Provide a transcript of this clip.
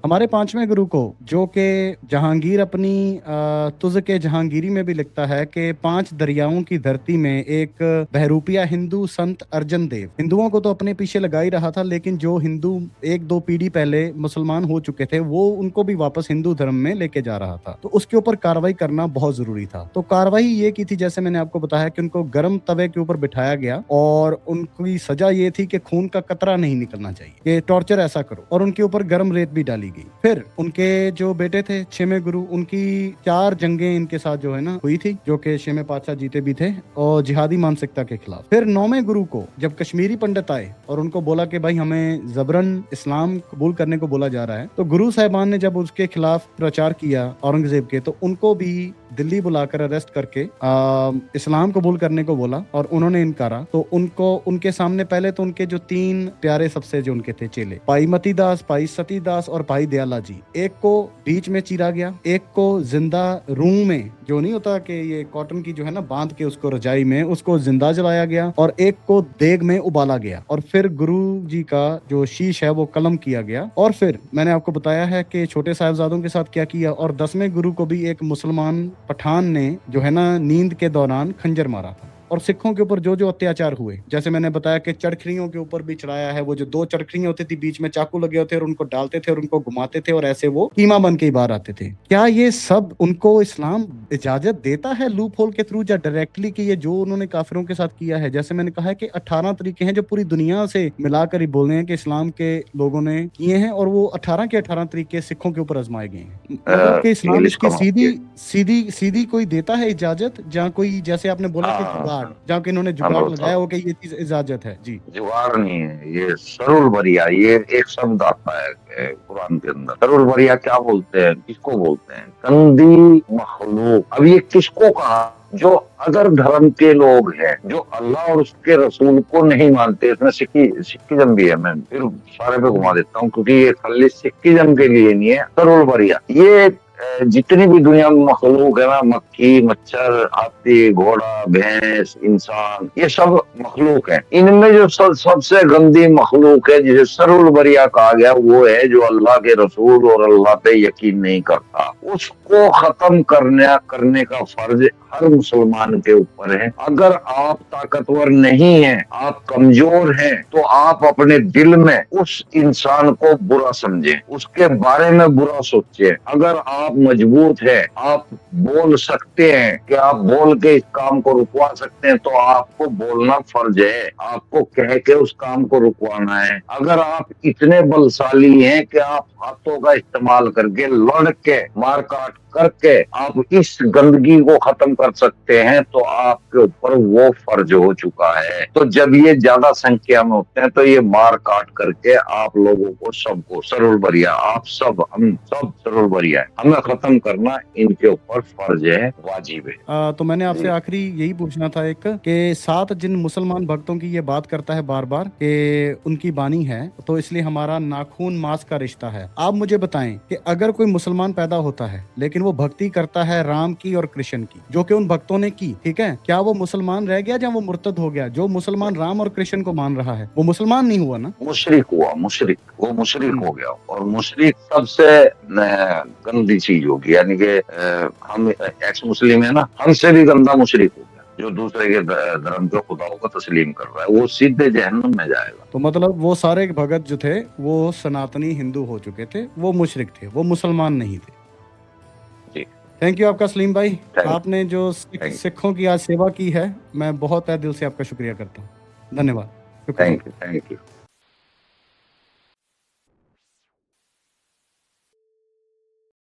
हमारे पांचवें गुरु को, जो कि जहांगीर अपनी तुज़ के जहांगीरी में भी लिखता है कि 5 दरियाओं की धरती में एक बहरूपिया हिंदू संत अर्जन देव हिंदुओं को तो अपने पीछे लगा ही रहा था, लेकिन जो हिंदू 1-2 पीढ़ी पहले मुसलमान हो चुके थे वो उनको भी वापस हिंदू धर्म में लेके जा रहा था। तो उसके ऊपर कार्रवाई करना बहुत जरूरी था। तो कार्रवाई ये की थी, जैसे मैंने आपको बताया, कि उनको गर्म तवे के ऊपर बिठाया गया और उनकी सजा ये थी कि खून का कतरा नहीं निकलना चाहिए, कि टॉर्चर ऐसा करो, और उनके ऊपर गर्म रेत भी डाली गई। फिर उनके जो बेटे थे छेवें गुरु, उनकी 4 जंगें इनके साथ जो है ना हुई थी, जो कि छेवें पातशाह जीते भी थे और जिहादी मानसिकता के खिलाफ। फिर 9वें गुरु को जब कश्मीरी पंडित आए और उनको बोला कि भाई हमें जबरन इस्लाम कबूल करने को बोला जा रहा है, तो गुरु साहिबान ने जब उसके खिलाफ प्रचार किया औरंगजेब के, तो उनको भी दिल्ली बुलाकर अरेस्ट करके इस्लाम कबूल करने को बोला और उन्होंने इनकारा। तो उनको उनके सामने पहले तो उनके जो 3 प्यारे सबसे जो उनके थे चेले, भाई मतीदास, भाई सतीदास और भाई दयाला जी, एक को बीच में चीरा गया, एक को जिंदा रूम में, जो नहीं होता कि ये कॉटन की जो है ना बांध के उसको रजाई में, उसको जिंदा जलाया गया, और एक को देग में उबाला गया, और फिर गुरु जी का जो शीश है वो कलम किया गया। और फिर मैंने आपको बताया है कि छोटे साहिबजादों के साथ क्या किया, और 10वें गुरु को भी एक मुसलमान पठान ने जो है ना नींद के दौरान खंजर मारा था। और सिखों के ऊपर जो जो अत्याचार हुए, जैसे मैंने बताया कि चरखड़ियों के ऊपर भी चढ़ाया है, वो जो 2 चरखड़ियां होती थी, बीच में चाकू लगे होते और उनको डालते थे और उनको घुमाते थे और ऐसे वो कीमा बन के ही बाहर आते थे। क्या ये सब उनको इस्लाम इजाजत देता है लूप होल के थ्रू या डायरेक्टली, कि ये जो उन्होंने काफिरों के साथ किया है? जैसे मैंने कहा है कि 18 तरीके हैं जो पूरी दुनिया से मिलाकर ही बोल रहे हैं कि इस्लाम के लोगों ने किए हैं, और वो 18 के 18 तरीके सिखों के ऊपर आजमाए गए हैं। मतलब कि इस्लाम इसकी सीधी सीधी सीधी कोई देता है इजाजत, जहाँ कोई, जैसे आपने बोला कि जुगाड़, जहाँ कि इन्होंने जुगाड़ लगाया हो कि ये चीज इजाजत है जी। जुगाड़ नहीं है, ये सरुल बरिया, ये एक शब्द आता है कुरान के अंदर। सरुल बरिया क्या बोलते हैं, किसको बोलते हैं? गंदी मखलूक। अब ये किसको कहा? जो अगर धर्म के लोग हैं, जो अल्लाह और उसके रसूल को नहीं मानते, इसमें सिक्किज्म भी है। मैं फिर सारे पे घुमा देता हूँ, क्योंकि ये खाली सिक्किज्म के लिए नहीं है। सरुल बरिया ये जितनी भी दुनिया में मखलूक है ना, मक्खी, मच्छर, हाथी, घोड़ा, भैंस, इंसान, ये सब मखलूक है। इनमें जो सबसे गंदी मखलूक है, जिसे सरुल बरिया कहा गया, वो है जो अल्लाह के रसूल और अल्लाह पे यकीन नहीं करता। उसको खत्म करने का फर्ज हर मुसलमान के ऊपर है। अगर आप ताकतवर नहीं हैं, आप कमजोर हैं, तो आप अपने दिल में उस इंसान को बुरा समझें, उसके बारे में बुरा सोचें। अगर आप मजबूत हैं, आप बोल सकते हैं कि आप बोल के इस काम को रुकवा सकते हैं, तो आपको बोलना फर्ज है, आपको कह के उस काम को रुकवाना है। अगर आप इतने बलशाली हैं कि आप हाथों का इस्तेमाल करके, लड़ के, मार काट करके आप इस गंदगी को खत्म कर सकते हैं, तो आपके ऊपर वो फर्ज हो चुका है। तो जब ये ज्यादा संख्या में होते हैं, तो ये मार काट करके आप लोगों को, सबको, सरुल बरिया, आप सब, हम सब सरुल बरिया है, हमें खत्म करना इनके ऊपर फर्ज है, वाजिब है। तो मैंने आपसे आखिरी यही पूछना था एक, कि 7 जिन मुसलमान भक्तों की ये बात करता है बार बार कि उनकी बानी है, तो इसलिए हमारा नाखून मांस का रिश्ता है। आप मुझे बताएं कि अगर कोई मुसलमान पैदा होता है लेकिन वो भक्ति करता है राम की और कृष्ण की, जो कि उन भक्तों ने की, ठीक है, क्या वो मुसलमान रह गया या वो मुर्तद हो गया? जो मुसलमान राम और कृष्ण को मान रहा है वो मुसलमान नहीं हुआ ना? मुशरिक हुआ, मुशरिक, वो मुशरिक हो गया। और मुशरिक सबसे गंदी चीज होगी, यानी कि हम एक्स मुस्लिम है ना, हमसे भी गंदा मुशरिक हो गया, जो दूसरे के धर्म के खुदाओं को तस्लीम कर रहा है, वो सीधे जहन्नम में जाएगा। तो मतलब वो सारे भगत जो थे वो सनातनी हिंदू हो चुके थे, वो मुशरिक थे, वो मुसलमान नहीं थे। थैंक यू आपका सलीम भाई, आपने जो सिखों की आज सेवा की है, मैं बहुत दिल से आपका शुक्रिया करता हूँ। धन्यवाद। Thank you.